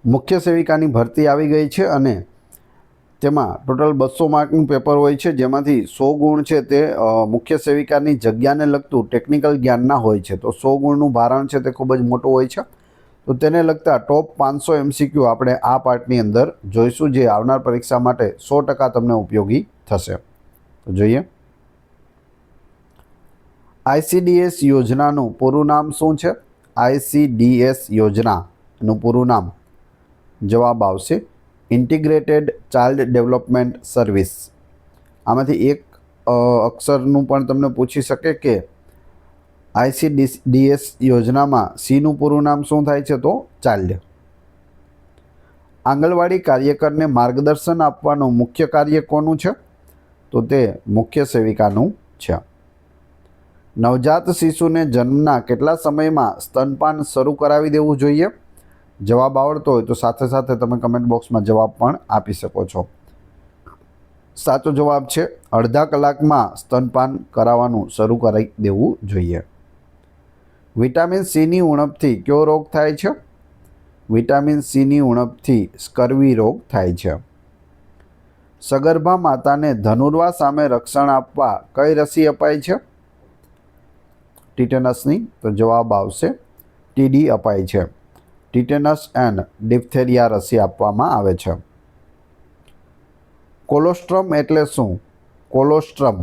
મુખ્ય સેવિકાની ભરતી આવી ગઈ છે અને તેમાં ટોટલ 200 માર્કનું પેપર હોય છે, જેમાંથી 100 ગુણ છે તે મુખ્ય સેવિકાની જગ્યાને લગતું ટેકનિકલ જ્ઞાનના હોય છે. તો 100 ગુણનું ભારણ છે તે ખૂબ જ મોટું હોય છે. તો તેને લગતા ટોપ 500 MCQ આપણે આ પાર્ટની અંદર જોઈશું, જે આવનાર પરીક્ષા માટે 100% તમને ઉપયોગી થશે. તો જોઈએ, ICDS યોજનાનું પૂરું નામ શું છે? ICDS યોજનાનું પૂરું નામ, જવાબ આવશે ઇન્ટિગ્રેટેડ ચાઇલ્ડ ડેવલપમેન્ટ સર્વિસ. આમાંથી એક અક્ષરનું પણ તમને પૂછી શકે કે ICDS યોજનામાં સીનું પૂરું નામ શું થાય છે? તો ચાઇલ્ડ. આંગણવાડી કાર્યકરને માર્ગદર્શન આપવાનું મુખ્ય કાર્ય કોનું છે? તો તે મુખ્ય સેવિકાનું છે. નવજાત શિશુને જન્મના કેટલા સમયમાં સ્તનપાન શરૂ કરાવી દેવું જોઈએ? જવાબ આવડતો હોય તો સાથે સાથે તમે કમેન્ટ બોક્સમાં જવાબ પણ આપી શકો છો. સાચો જવાબ છે અડધા કલાકમાં સ્તનપાન કરાવવાનું શરૂ કરી દેવું જોઈએ. વિટામિન સીની ઉણપથી કયો રોગ થાય છે? વિટામિન સીની ઉણપથી સ્કર્વી રોગ થાય છે. સગર્ભા માતાને ધનુર્વા સામે રક્ષણ આપવા કઈ રસી અપાય છે? ટીટેનસની. તો જવાબ આવશે TD અપાય છે. ટીટેનસ એન્ડ ડિપ્થેરિયા રસી આપવામાં આવે છે. કોલોસ્ટ્રમ એટલે શું? કોલોસ્ટ્રમ,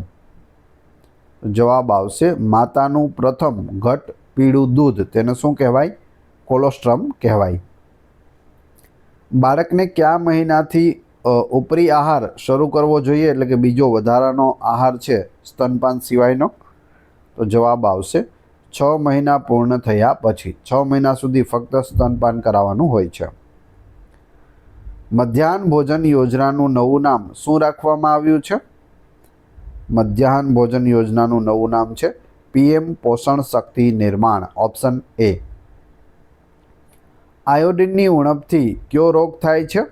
જવાબ આવશે માતાનું પ્રથમ ઘટ પીળું દૂધ, તેને શું કહેવાય? કોલોસ્ટ્રમ કહેવાય. બાળકને કયા મહિનાથી ઉપરી આહાર શરૂ કરવો જોઈએ, એટલે કે બીજો વધારાનો આહાર છે સ્તનપાન સિવાયનો? તો જવાબ આવશે 6 મહિના પૂર્ણ થયા પછી. 6 મહિના સુધી ફક્ત સ્તનપાન કરાવવાનું હોય છે. મધ્યાહન ભોજન યોજનાનું નવું નામ શું રાખવામાં આવ્યું છે? મધ્યાહન ભોજન યોજનાનું નવું નામ છે PM પોષણ શક્તિ નિર્માણ. Option A. આયોડિનની ઉણપથી કયો રોગ થાય છે?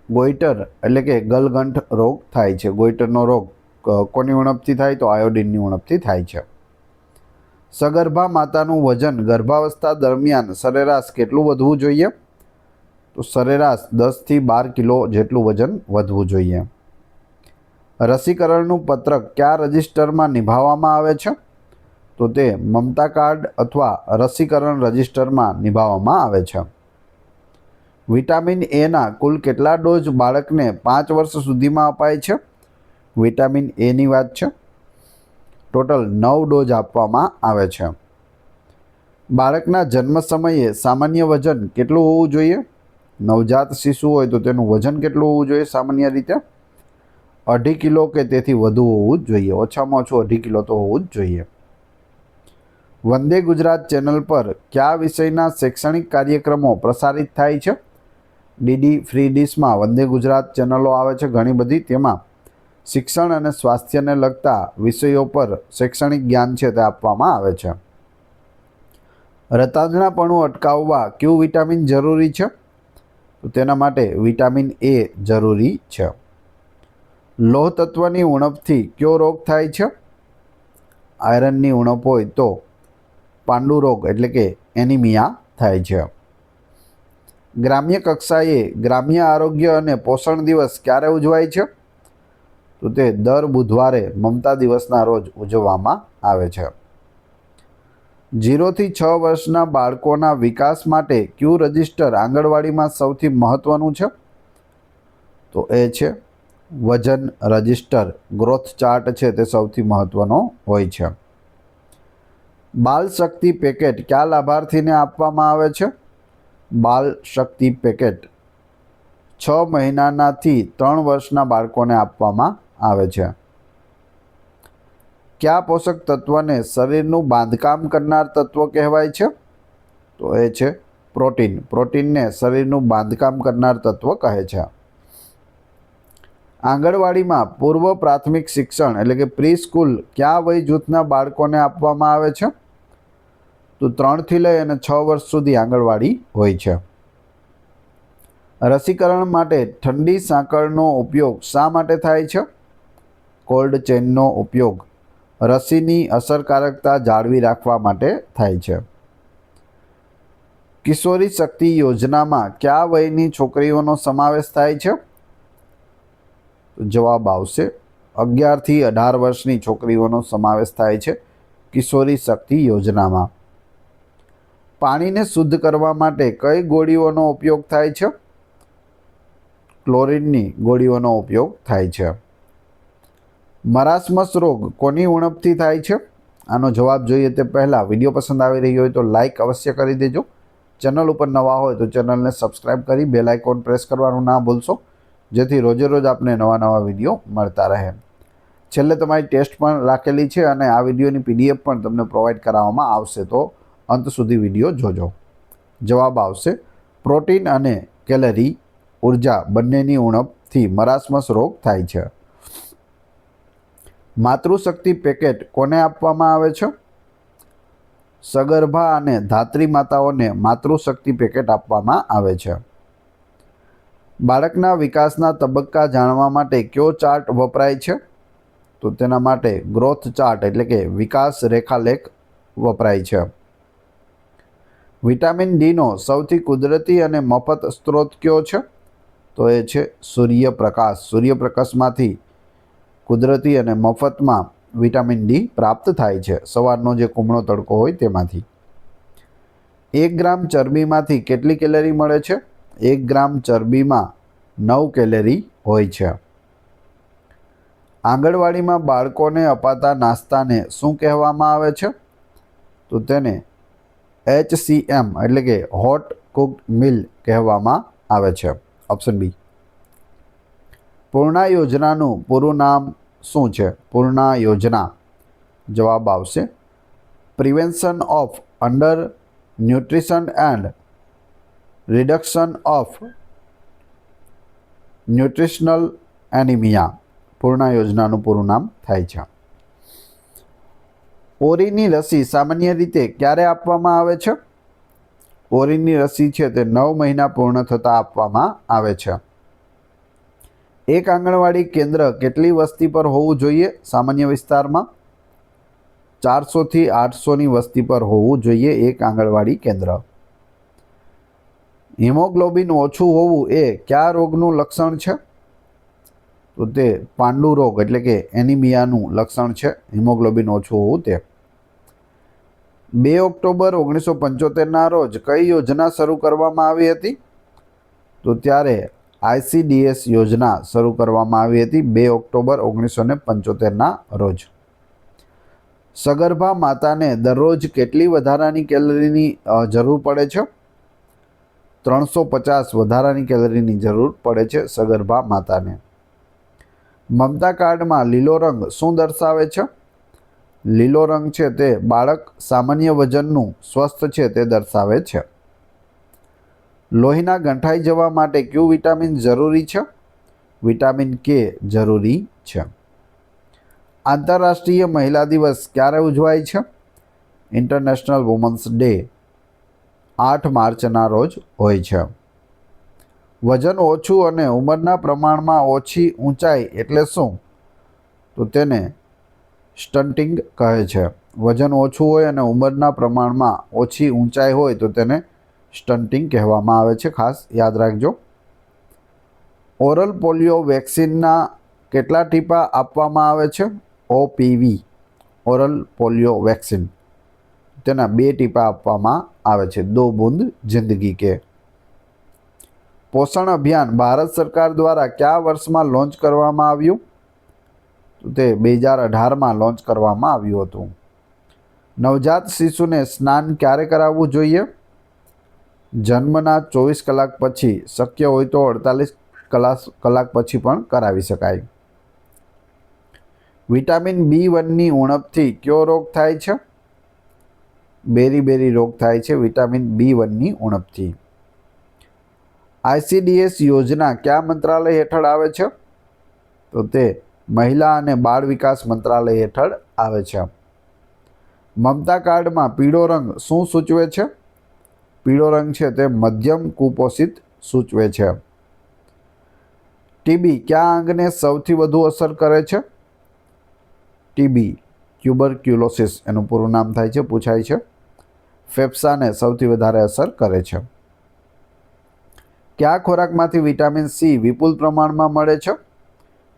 ગોઈટર એટલે કે ગલગંઠ રોગ થાય છે. ગોઈટરનો રોગ કોની ઉણપથી થાય? તો આયોડિનની ઉણપથી થાય છે. સગર્ભા માતાનું વજન ગર્ભાવસ્થા દરમિયાન સરેરાશ કેટલું વધવું જોઈએ? તો સરેરાશ 10 થી 12 કિલો જેટલું વજન વધવું જોઈએ. રસીકરણનું પત્રક કયા રજિસ્ટરમાં નિભાવવામાં આવે છે? તો તે મમતા કાર્ડ અથવા રસીકરણ રજિસ્ટરમાં નિભાવવામાં આવે છે. વિટામિન એના કુલ કેટલા ડોઝ બાળકને 5 વર્ષ સુધીમાં અપાય છે? વિટામિન એની વાત છે. ટોટલ 9 ડોઝ આપવામાં આવે છે. બાળકના જન્મ સમયે સામાન્ય વજન કેટલું હોવું જોઈએ? નવજાત શિશુ હોય તો તેનું વજન કેટલું હોવું જોઈએ? સામાન્ય રીતે 2.5 કિલો કે તેથી વધુ હોવું જ જોઈએ. ઓછામાં ઓછું 2.5 કિલો તો હોવું જ જોઈએ. વંદે ગુજરાત ચેનલ પર કયા વિષયના શૈક્ષણિક કાર્યક્રમો પ્રસારિત થાય છે? DD ફ્રી ડીશમાં વંદે ગુજરાત ચેનલો આવે છે ઘણી બધી. તેમાં શિક્ષણ અને સ્વાસ્થ્યને લગતા વિષયો પર શૈક્ષણિક જ્ઞાન છે તે આપવામાં આવે છે. રતાંગણાપણું અટકાવવા કયું વિટામિન જરૂરી છે? તો તેના માટે વિટામિન A જરૂરી છે. લોહ તત્વની ઉણપથી કયો રોગ થાય છે? આયરનની ઉણપ હોય તો પાંડુ રોગ એટલે કે એનિમિયા થાય છે. ગ્રામ્ય કક્ષાએ ગ્રામ્ય આરોગ્ય અને પોષણ દિવસ ક્યારે ઉજવાય છે? તો તે દર બુધવારે મમતા દિવસના રોજ ઉજવવામાં આવે છે. 0 થી 6 વર્ષના બાળકોના વિકાસ માટે કયું રજિસ્ટર આંગણવાડીમાં સૌથી મહત્વનું છે? તો એ છે વજન રજિસ્ટર. ગ્રોથ ચાર્ટ છે તે સૌથી મહત્વનો હોય છે. બાલ શક્તિ પેકેટ કયા લાભાર્થીને આપવામાં આવે છે? બાલ શક્તિ પેકેટ 6 મહિનાનાથી 3 વર્ષના બાળકોને આપવામાં આવે છે. કયા પોષક તત્વને શરીરનું બાંધકામ કરનાર તત્વ કહેવાય છે? તો એ છે પ્રોટીન. પ્રોટીનને શરીરનું બાંધકામ કરનાર તત્વ કહે છે. આંગણવાડીમાં પૂર્વ પ્રાથમિક શિક્ષણ એટલે કે પ્રી સ્કૂલ કયા વય જૂથના બાળકોને આપવામાં આવે છે? તો 3 થી લઈ અને 6 વર્ષ સુધી આંગણવાડી હોય છે. રસીકરણ માટે ઠંડી સાંકળનો ઉપયોગ શા માટે થાય છે? કોલ્ડ ચેઇનનો ઉપયોગ રસીની અસરકારકતા જાળવી રાખવા માટે થાય છે. કિશોરી શક્તિ યોજનામાં કયા વયની છોકરીઓનો સમાવેશ થાય છે? જવાબ આવશે 11 થી 18 વર્ષની છોકરીઓનો સમાવેશ થાય છે કિશોરી શક્તિ યોજનામાં. પાણીને શુદ્ધ કરવા માટે કઈ ગોળીઓનો ઉપયોગ થાય છે? ક્લોરીનની ગોળીઓનો ઉપયોગ થાય છે. મરાસમસ રોગ કોની ઉણપથી થાય છે? આનો જવાબ જોઈએ તે પહેલાં વિડીયો પસંદ આવી રહ્યો હોય તો લાઈક અવશ્ય કરી દેજો. ચેનલ ઉપર નવા હોય તો ચેનલને સબસ્ક્રાઈબ કરી બેલ આઇકોન પ્રેસ કરવાનું ના ભૂલશો, જેથી રોજે રોજ આપને નવા વિડીયો મળતા રહે. છેલ્લે તમારી ટેસ્ટ પણ રાખેલી છે અને આ વિડીયોની PDF પણ તમને પ્રોવાઈડ કરાવવામાં આવશે, તો અંત સુધી વિડીયો જોજો. જવાબ આવશે પ્રોટીન અને કેલરી ઉર્જા બંનેની ઉણપથી મરાસમસ રોગ થાય છે. માતૃશક્તિ પેકેટ કોને આપવામાં આવે છે? સગર્ભા અને ધાત્રી માતાઓને માતૃશક્તિ પેકેટ આપવામાં આવે છે. બાળકના વિકાસના તબક્કા જાણવા માટે કયો ચાર્ટ વપરાય છે? તો તેના માટે ગ્રોથ ચાર્ટ એટલે કે વિકાસ રેખાલેખ વપરાય છે. વિટામિન ડીનો સૌથી કુદરતી અને મફત સ્ત્રોત કયો છે? તો એ છે સૂર્યપ્રકાશ. સૂર્યપ્રકાશમાંથી કુદરતી અને મફતમાં વિટામિન ડી પ્રાપ્ત થાય છે. સવારનો જે કુમળો તડકો હોય તેમાંથી. 1 ગ્રામ ચરબીમાંથી કેટલી કેલરી મળે છે? 1 ગ્રામ ચરબીમાં 9 કેલરી હોય છે. આંગણવાડીમાં બાળકોને અપાતા નાસ્તાને શું કહેવામાં આવે છે? તો તેને HCM એટલે કે હોટ કુક્ડ મીલ કહેવામાં આવે છે. Option B. પૂર્ણા યોજનાનું પૂરું નામ શું છે? પૂર્ણા યોજના. જવાબ આવશે prevention of under nutrition and reduction of nutritional anaemia. Purna યોજનાનું પૂરું નામ થાય છે. ઓરીની રસી સામાન્ય રીતે ક્યારે આપવામાં આવે છે? ઓરીની રસી છે તે 9 મહિના પૂર્ણ થતાં આપવામાં આવે છે. એક આંગણવાડી કેન્દ્ર કેટલી વસ્તી પર હોવું જોઈએ? સામાન્ય વિસ્તારમાં 400 થી 800ની વસ્તી પર હોવું જોઈએ એક આંગણવાડી કેન્દ્ર. હિમોગ્લોબિન ઓછું હોવું એ કયા રોગનું લક્ષણ છે? તો તે પાંડુ રોગ એટલે કે એનિમિયાનું લક્ષણ છે હિમોગ્લોબિન ઓછું હોવું તે. 2 ઓક્ટોબર 1975ના રોજ કઈ યોજના શરૂ કરવામાં આવી હતી? તો ત્યારે ICDS યોજના શરૂ કરવામાં આવી હતી 2 ઓક્ટોબર 1975ના રોજ. સગર્ભા માતાને દરરોજ કેટલી વધારાની કેલરીની જરૂર પડે છે? 350 વધારાની કેલરીની જરૂર પડે છે સગર્ભા માતાને. મમતા કાર્ડમાં લીલો રંગ શું દર્શાવે છે? લીલો રંગ છે તે બાળક સામાન્ય વજનનું સ્વસ્થ છે તે દર્શાવે છે. લોહીના ગંઠાઈ જવા માટે કયું વિટામિન જરૂરી છે? વિટામિન K જરૂરી છે. આંતરરાષ્ટ્રીય મહિલા દિવસ ક્યારે ઉજવાય છે? ઇન્ટરનેશનલ વુમન્સ ડે 8 માર્ચના રોજ હોય છે. વજન ઓછું અને ઉંમરના પ્રમાણમાં ઓછી ઊંચાઈ એટલે શું? તો તેને સ્ટન્ટિંગ કહે છે. વજન ઓછું હોય અને ઉંમરના પ્રમાણમાં ઓછી ઊંચાઈ હોય તો તેને સ્ટન્ટિંગ કહેવામાં આવે છે. ખાસ યાદ રાખજો. ઓરલ પોલિયો વેક્સિનના કેટલા ટીપા આપવામાં આવે છે? OPV ઓરલ પોલિયો વેક્સિન તેના 2 ટીપા આપવામાં આવે છે. 2 બૂંદ જિંદગી કે. પોષણ અભિયાન ભારત સરકાર દ્વારા કયા વર્ષમાં લોન્ચ કરવામાં આવ્યું? તો તે 2018માં લોન્ચ કરવામાં આવ્યું હતું. નવજાત શિશુને સ્નાન ક્યારે કરાવવું જોઈએ? જન્મના 24 કલાક પછી, શક્ય હોય તો 48 કલાક પછી પણ કરાવી શકાય. વિટામિન B1ની ઉણપથી કયો રોગ થાય છે? બેરી રોગ થાય છે વિટામિન B1ની ઉણપથી. ICDS યોજના કયા મંત્રાલય હેઠળ આવે છે? તો તે મહિલા અને બાળ વિકાસ મંત્રાલય હેઠળ આવે છે. મમતા કાર્ડમાં પીળો રંગ શું સૂચવે છે? પીળો રંગ છે તે મધ્યમ કુપોષિત સૂચવે છે. ટીબી કયા અંગને સૌથી વધુ અસર કરે છે? ટીબી ટ્યુબરક્યુલોસિસ એનું પૂરું નામ થાય છે, પૂછાય છે. ફેફસાને સૌથી વધારે અસર કરે છે? કયા ખોરાકમાંથી વિટામિન સી વિપુલ પ્રમાણમાં મળે છે?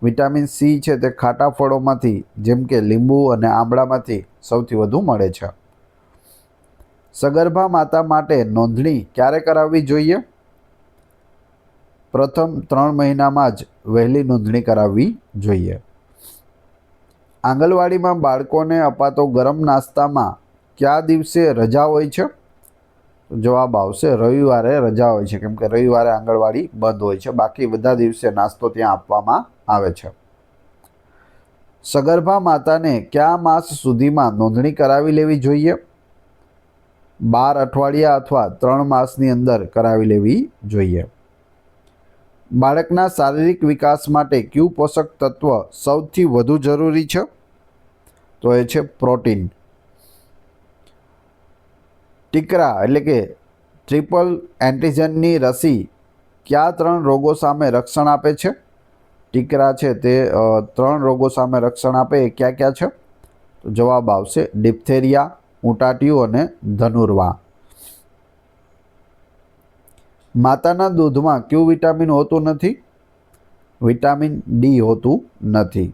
વિટામિન સી છે તે ખાટા ફળોમાંથી જેમ કે લીંબુ અને આંબળામાંથી સૌથી વધુ મળે છે. સગર્ભા માતા માટે નોંધણી ક્યારે કરાવવી જોઈએ? પ્રથમ 3 મહિનામાં જ વહેલી નોંધણી કરાવવી જોઈએ. આંગણવાડીમાં બાળકોને અપાતો ગરમ નાસ્તામાં કયા દિવસે રજા હોય છે? જવાબ આવશે રવિવારે રજા હોય છે, કેમ કે રવિવારે આંગણવાડી બંધ હોય છે. બાકી બધા દિવસે નાસ્તો ત્યાં આપવામાં આવે છે. સગર્ભા માતાને કયા માસ સુધીમાં નોંધણી કરાવી લેવી જોઈએ? 12 અઠવાડિયા અથવા 3 માસની અંદર કરાવી લેવી જોઈએ. બાળકના શારીરિક વિકાસ માટે કયું પોષક તત્વ સૌથી વધુ જરૂરી છે? તો એ છે પ્રોટીન. ટીકરા એટલે કે ટ્રિપલ એન્ટીજનની રસી કયા 3 રોગો સામે રક્ષણ આપે છે? ટીકરા છે તે 3 રોગો સામે રક્ષણ આપે એ કયા કયા છે? તો જવાબ આવશે ડિપ્થેરિયા, ઉટાટિયું અને ધનુર્વા. માતાના દૂધમાં કયું વિટામિન હોતું નથી? વિટામિન ડી હોતું નથી.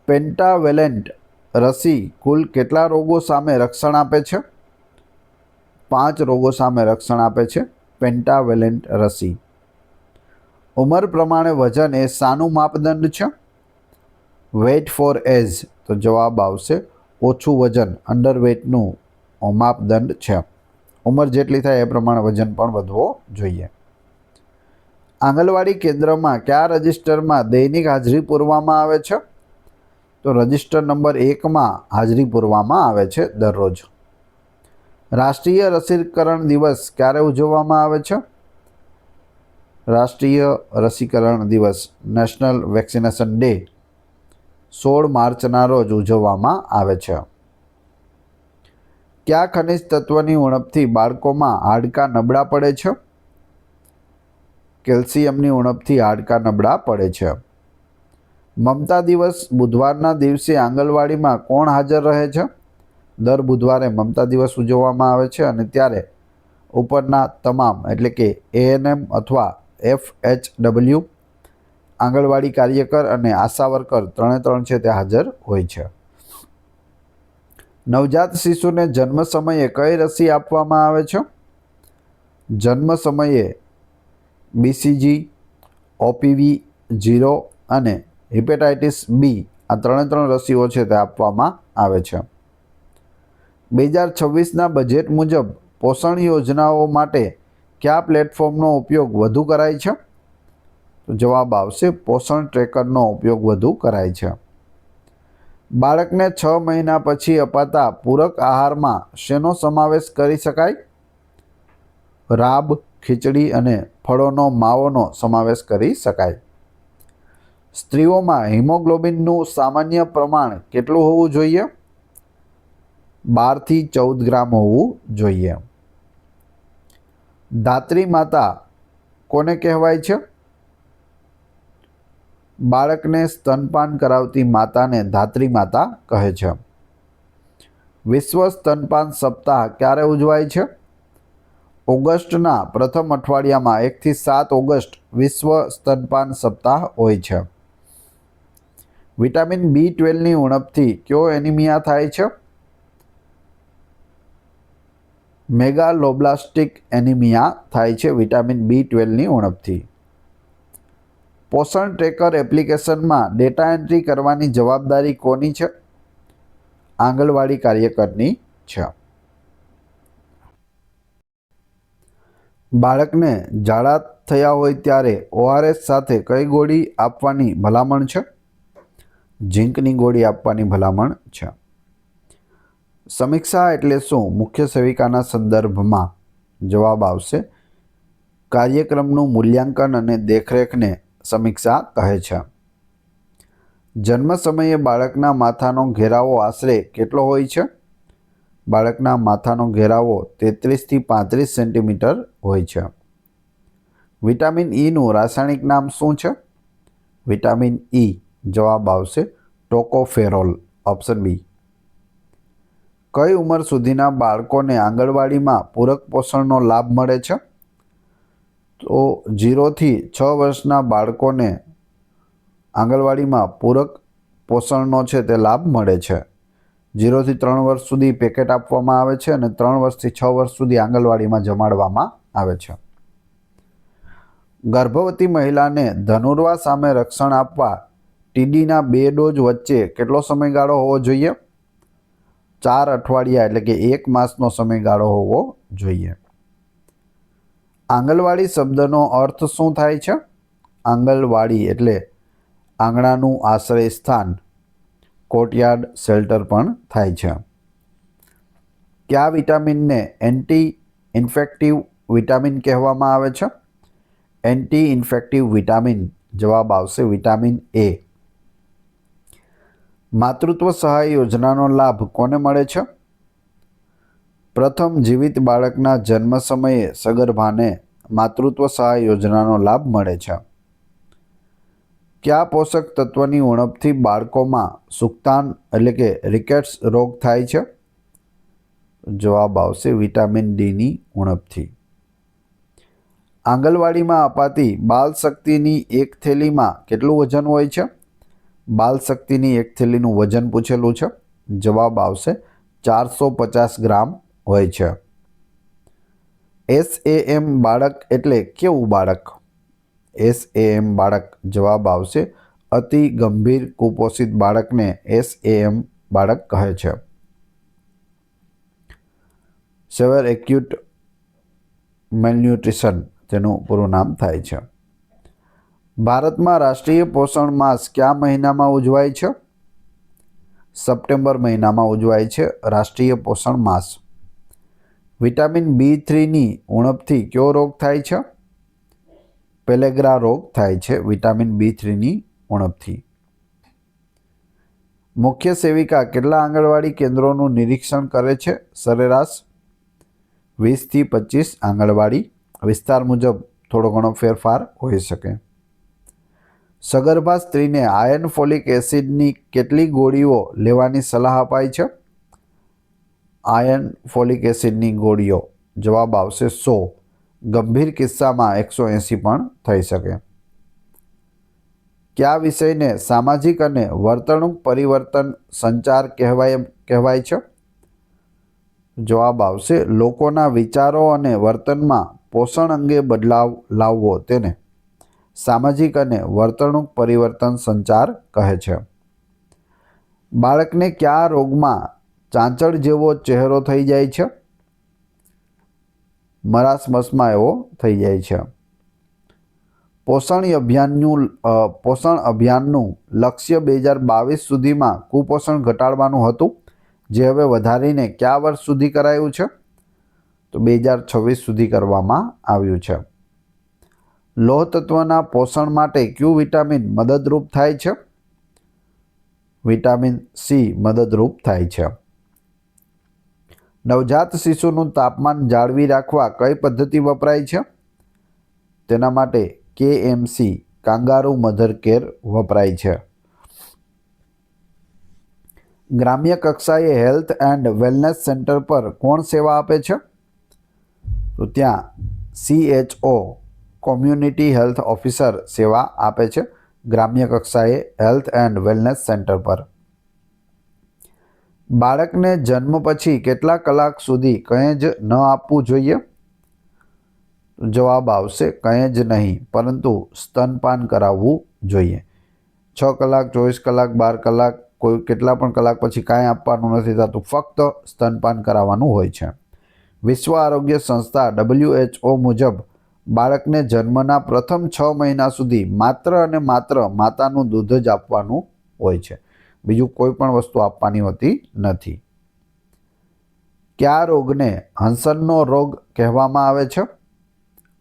પેન્ટાવેલેન્ટ રસી કુલ કેટલા રોગો સામે રક્ષણ આપે છે? 5 રોગો સામે રક્ષણ આપે છે પેન્ટાવેલેન્ટ રસી. ઉંમર પ્રમાણે વજન એ શાનું માપદંડ છે? વેઇટ ફોર એજ. તો જવાબ આવશે ઓછું વજન, અંડરવેઇટનું માપદંડ છે. ઉંમર જેટલી થાય એ પ્રમાણે વજન પણ વધવો જોઈએ. આંગણવાડી કેન્દ્રમાં કયા રજિસ્ટરમાં દૈનિક હાજરી પૂરવામાં આવે છે? તો રજિસ્ટર નંબર 1માં હાજરી પૂરવામાં આવે છે દરરોજ. રાષ્ટ્રીય રસીકરણ દિવસ ક્યારે ઉજવવામાં આવે છે? રાષ્ટ્રીય રસીકરણ દિવસ નેશનલ વેક્સિનેશન ડે 16 માર્ચના રોજ ઉજવવામાં આવે છે. કયા ખનિજ તત્વની ઉણપથી બાળકોમાં હાડકાં નબળા પડે છે? કેલ્શિયમની ઉણપથી હાડકાં નબળા પડે છે. મમતા દિવસ બુધવારના દિવસે આંગણવાડીમાં કોણ હાજર રહે છે? દર બુધવારે મમતા દિવસ ઉજવવામાં આવે છે અને ત્યારે ઉપરના તમામ એટલે કે એએનએમ અથવા FHW, આંગણવાડી કાર્યકર અને આશા વર્કર 3 છે તે હાજર હોય છે. નવજાત શિશુને જન્મ સમયે કઈ રસી આપવામાં આવે છે? જન્મ સમયે BCG, OPV 0 અને હેપેટાઇટિસ બી આ 3 રસીઓ છે તે આપવામાં આવે છે. 2026ના બજેટ મુજબ પોષણ યોજનાઓ માટે કયા પ્લેટફોર્મનો ઉપયોગ વધુ કરાય છે? તો જવાબ આવશે પોષણ ટ્રેકરનો ઉપયોગ વધુ કરાય છે. બાળકને 6 મહિના પછી અપાતા પૂરક આહારમાં શેનો સમાવેશ કરી શકાય? રાબ, ખીચડી અને ફળોનો માવોનો સમાવેશ કરી શકાય. સ્ત્રીઓમાં હિમોગ્લોબિનનું સામાન્ય પ્રમાણ કેટલું હોવું જોઈએ? 12 થી 14 ગ્રામ હોવું જોઈએ. ધાત્રી માતા કોને કહેવાય છે? બાળકને સ્તનપાન કરાવતી માતાને ધાત્રી માતા કહે છે. વિશ્વ સ્તનપાન સપ્તાહ ક્યારે ઉજવાય છે? ઓગસ્ટના પ્રથમ અઠવાડિયામાં 1 થી 7 ઓગસ્ટ વિશ્વ સ્તનપાન સપ્તાહ હોય છે. વિટામિન B12ની ઉણપથી કયો એનિમિયા થાય છે? મેગાલોબ્લાસ્ટિક એનિમિયા થાય છે વિટામિન B12ની ઉણપથી. પોષણ ટ્રેકર એપ્લિકેશનમાં ડેટા એન્ટ્રી કરવાની જવાબદારી કોની છે? આંગણવાડી કાર્યકરની છે. બાળકને ઝાડા થયા હોય ત્યારે ORS સાથે કઈ ગોળી આપવાની ભલામણ છે? ઝીંકની ગોળી આપવાની ભલામણ છે. સમીક્ષા એટલે શું મુખ્ય સેવિકાના સંદર્ભમાં? જવાબ આવશે કાર્યક્રમનું મૂલ્યાંકન અને દેખરેખને સમીક્ષા કહે છે. જન્મ સમયે બાળકના માથાનો ઘેરાવો આશરે કેટલો હોય છે? બાળકના માથાનો ઘેરાવો 33 થી 35 સેન્ટીમીટર હોય છે. વિટામિન ઈનું રાસાયણિક નામ શું છે? Vitamin E. જવાબ આવશે ટોકોફેરોલ, ઓપ્શન બી. કઈ ઉંમર સુધીના બાળકોને આંગણવાડીમાં પૂરક પોષણનો લાભ મળે છે? તો 0 થી 6 વર્ષના બાળકોને આંગણવાડીમાં પૂરક પોષણનો છે તે લાભ મળે છે. 0 થી 3 વર્ષ સુધી પેકેટ આપવામાં આવે છે અને 3 વર્ષથી 6 વર્ષ સુધી આંગણવાડીમાં જમાડવામાં આવે છે. ગર્ભવતી મહિલાને ધનુર્વા સામે રક્ષણ આપવા ટીડીના 2 ડોઝ વચ્ચે કેટલો સમયગાળો હોવો જોઈએ? 4 અઠવાડિયા એટલે કે 1 માસનો સમયગાળો હોવો જોઈએ. આંગણવાડી શબ્દનો અર્થ શું થાય છે? આંગણવાડી એટલે આંગણાનું આશ્રય સ્થાન, કોર્ટયાર્ડ, શેલ્ટર પણ થાય છે. કયા વિટામિનને એન્ટી ઇન્ફેક્ટિવ વિટામિન કહેવામાં આવે છે? Anti infective vitamin. જવાબ આવશે વિટામિન એ. માતૃત્વ સહાય યોજનાનો લાભ કોને મળે છે? પ્રથમ જીવિત બાળકના જન્મ સમયે સગર્ભાને માતૃત્વ સહાય યોજનાનો લાભ મળે છે. કયા પોષક તત્વની ઉણપથી બાળકોમાં સુક્તાન એટલે કે રિકેટ્સ રોગ થાય છે? જવાબ આવશે વિટામિન ડીની ઉણપથી. આંગણવાડીમાં અપાતી બાલ શક્તિની એક થેલીમાં કેટલું વજન હોય છે? બાલ શક્તિની એક થેલીનું વજન પૂછેલું છે. જવાબ આવશે 450 ગ્રામ હોય છે. SAM બાળક એટલે કેવું બાળક? SAM બાળક. જવાબ આવશે અતિ ગંભીર કુપોષિત બાળકને SAM બાળક કહે છે. સેવર એક્યુટ મેલન્યુટ્રિશન તેનું પૂરું નામ થાય છે. ભારતમાં રાષ્ટ્રીય પોષણ માસ કયા મહિનામાં ઉજવાય છે? સપ્ટેમ્બર મહિનામાં ઉજવાય છે રાષ્ટ્રીય પોષણ માસ. વિટામિન B3ની ઉણપથી કયો રોગ થાય છે? પેલેગ્રા રોગ થાય છે વિટામિન B3ની ઉણપથી. મુખ્ય સેવિકા કેટલા આંગણવાડી કેન્દ્રોનું નિરીક્ષણ કરે છે? સરેરાશ 20 થી 25 આંગણવાડી. વિસ્તાર મુજબ થોડો ઘણો ફેરફાર હોઈ શકે. સગર્ભા સ્ત્રીને આયર્ન ફોલિક એસિડની કેટલી ગોળીઓ લેવાની સલાહ અપાય છે? આયર્ન ફોલિક એસિડની ગોળીઓ. જવાબ આવશે 100. ગંભીર કિસ્સામાં 180 પણ થઈ શકે. કયા વિષયને સામાજિક અને વર્તણૂક પરિવર્તન સંચાર કહેવાય છે? જવાબ આવશે લોકોના વિચારો અને વર્તનમાં પોષણ અંગે બદલાવ લાવવો તેને સામાજિક અને વર્તણૂક પરિવર્તન સંચાર કહે છે. બાળકને કયા રોગમાં ચાંચડ જેવો ચહેરો થઈ જાય છે? મરાસમસમાં એવો થઈ જાય છે. પોષણ અભિયાનનું લક્ષ્ય 2022 સુધીમાં કુપોષણ ઘટાડવાનું હતું, જે હવે વધારીને કયા વર્ષ સુધી કરાયું છે? તો 2026 સુધી કરવામાં આવ્યું છે. લોહ તત્વના પોષણ માટે કયું વિટામિન મદદરૂપ થાય છે? વિટામિન C મદદરૂપ થાય છે. નવજાત શિશુનું તાપમાન જાળવી રાખવા કઈ પદ્ધતિ વપરાય છે? તેના માટે KMC કાંગારૂ મધર કેર વપરાય છે. ગ્રામ્ય કક્ષાએ હેલ્થ એન્ડ વેલનેસ સેન્ટર પર કોણ સેવા આપે છે? તો ત્યાં CHO કોમ્યુનિટી હેલ્થ ઓફિસર સેવા આપે છે ગ્રામ્ય કક્ષાએ હેલ્થ એન્ડ વેલનેસ સેન્ટર પર. બાળકને જન્મ પછી કેટલા કલાક સુધી કંઈ જ ન આપવું જોઈએ? જવાબ આવશે કંઈ જ નહીં, પરંતુ સ્તનપાન કરાવવું જોઈએ. 6 કલાક, 24 કલાક, 12 કલાક, કોઈ કેટલા પણ કલાક પછી કાંઈ આપવાનું નથી થતું, ફક્ત સ્તનપાન કરાવવાનું હોય છે. વિશ્વ આરોગ્ય સંસ્થા WHO મુજબ બાળકને જન્મના પ્રથમ 6 મહિના સુધી માત્ર અને માત્ર માતાનું દૂધ જ આપવાનું હોય છે. બીજું કોઈ પણ વસ્તુ આપવાની હોતી નથી. કયા રોગને હંસનનો રોગ કહેવામાં આવે છે?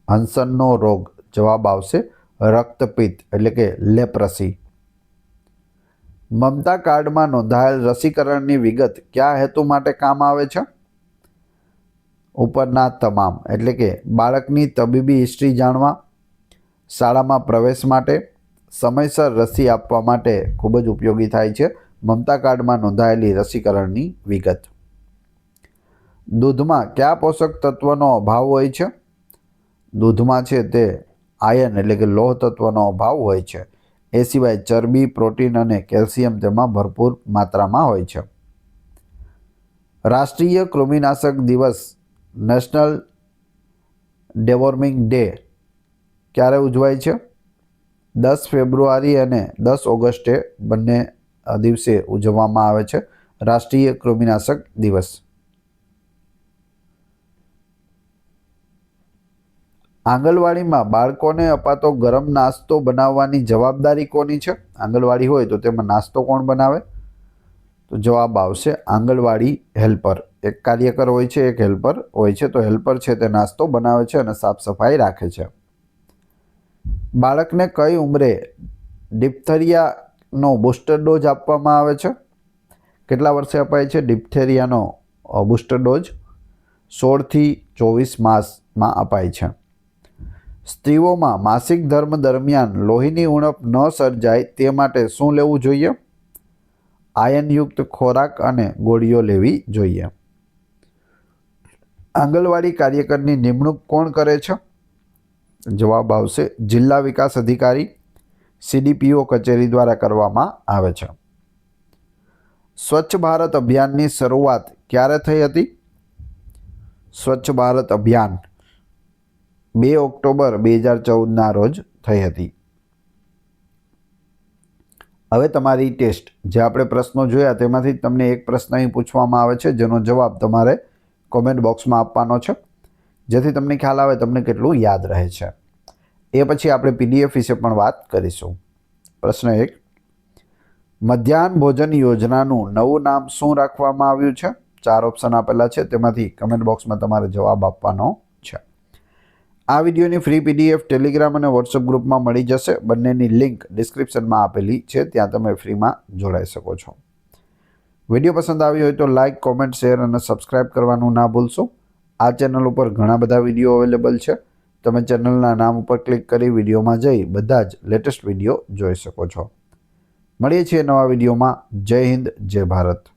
હંસનનો રોગ. જવાબ આવશે રક્તપિત્ત એટલે કે લેપ્રસી. મમતા કાર્ડમાં નોંધાયેલ રસીકરણની વિગત કયા હેતુ માટે કામ આવે છે? ઉપરના તમામ એટલે કે બાળકની તબીબી હિસ્ટ્રી જાણવા, શાળામાં પ્રવેશ માટે, સમયસર રસી આપવા માટે ખૂબ જ ઉપયોગી થાય છે મમતા કાર્ડમાં નોંધાયેલી રસીકરણની વિગત. દૂધમાં કયા પોષક તત્વનો અભાવ હોય છે? દૂધમાં છે તે આયર્ન એટલે કે લોહ તત્વનો અભાવ હોય છે. એ સિવાય ચરબી, પ્રોટીન અને કેલ્શિયમ તેમાં ભરપૂર માત્રામાં હોય છે. રાષ્ટ્રીય કૃમિનાશક દિવસ નેશનલ ડેવોર્મિંગ ડે ક્યારે ઉજવાય છે? 10 ફેબ્રુઆરી અને 10 ઓગસ્ટે બંને દિવસે ઉજવવામાં આવે છે રાષ્ટ્રીય કૃમિનાશક દિવસ. આંગણવાડીમાં બાળકોને અપાતો ગરમ નાસ્તો બનાવવાની જવાબદારી કોની છે? આંગણવાડી હોય તો તેમાં નાસ્તો કોણ બનાવે? તો જવાબ આવશે આંગણવાડી હેલ્પર. એક કાર્યકર હોય છે, એક હેલ્પર હોય છે. તો હેલ્પર છે તે નાસ્તો બનાવે છે અને સાફ સફાઈ રાખે છે. બાળકને કઈ ઉંમરે ડિપ્થેરિયાનો બૂસ્ટર ડોઝ આપવામાં આવે છે? કેટલા વર્ષે અપાય છે ડિપ્થેરિયાનો બૂસ્ટર ડોઝ? 16 થી 24 માસમાં અપાય છે. સ્ત્રીઓમાં માસિક ધર્મ દરમિયાન લોહીની ઉણપ ન સર્જાય તે માટે શું લેવું જોઈએ? આયર્નયુક્ત ખોરાક અને ગોળીઓ લેવી જોઈએ. આંગણવાડી કાર્યકરની નિમણૂક કોણ કરે છે? જવાબ આવશે જિલ્લા વિકાસ અધિકારી, CDPO કચેરી દ્વારા કરવામાં આવે છે. સ્વચ્છ ભારત અભિયાનની શરૂઆત ક્યારે થઈ હતી? સ્વચ્છ ભારત અભિયાન 2 ઓક્ટોબર 2014ના રોજ થઈ હતી. હવે તમારી ટેસ્ટ, જે આપણે પ્રશ્નો જોયા તેમાંથી તમને એક પ્રશ્ન અહીં પૂછવામાં આવે છે જેનો જવાબ તમારે કોમેન્ટ બોક્સમાં આપવાનો છે, જેથી તમને ખ્યાલ આવે તમને કેટલું યાદ રહે છે. એ પછી આપણે PDF વિશે પણ વાત કરીશું. પ્રશ્ન 1, મધ્યાહન ભોજન યોજનાનું નવું નામ શું રાખવામાં આવ્યું છે? 4 ઓપ્શન આપેલા છે, તેમાંથી કમેન્ટ બોક્સમાં તમારે જવાબ આપવાનો છે. આ વિડીયોની ફ્રી PDF ટેલિગ્રામ અને વોટ્સઅપ ગ્રુપમાં મળી જશે. બંનેની લિંક ડિસ્ક્રિપ્શનમાં આપેલી છે, ત્યાં તમે ફ્રીમાં જોડાઈ શકો છો. વિડીયો પસંદ આવ્યો હોય તો લાઇક, કોમેન્ટ, શેર અને સબસ્ક્રાઇબ કરવાનું ના ભૂલશો. આ ચેનલ ઉપર ઘણા બધા વિડીયો અવેલેબલ છે. તમે ચેનલના નામ ઉપર ક્લિક કરી વિડીયોમાં જઈ બધા જ લેટેસ્ટ વિડીયો જોઈ શકો છો. મળીએ છીએ નવા વિડીયોમાં. જય હિન્દ, જય ભારત.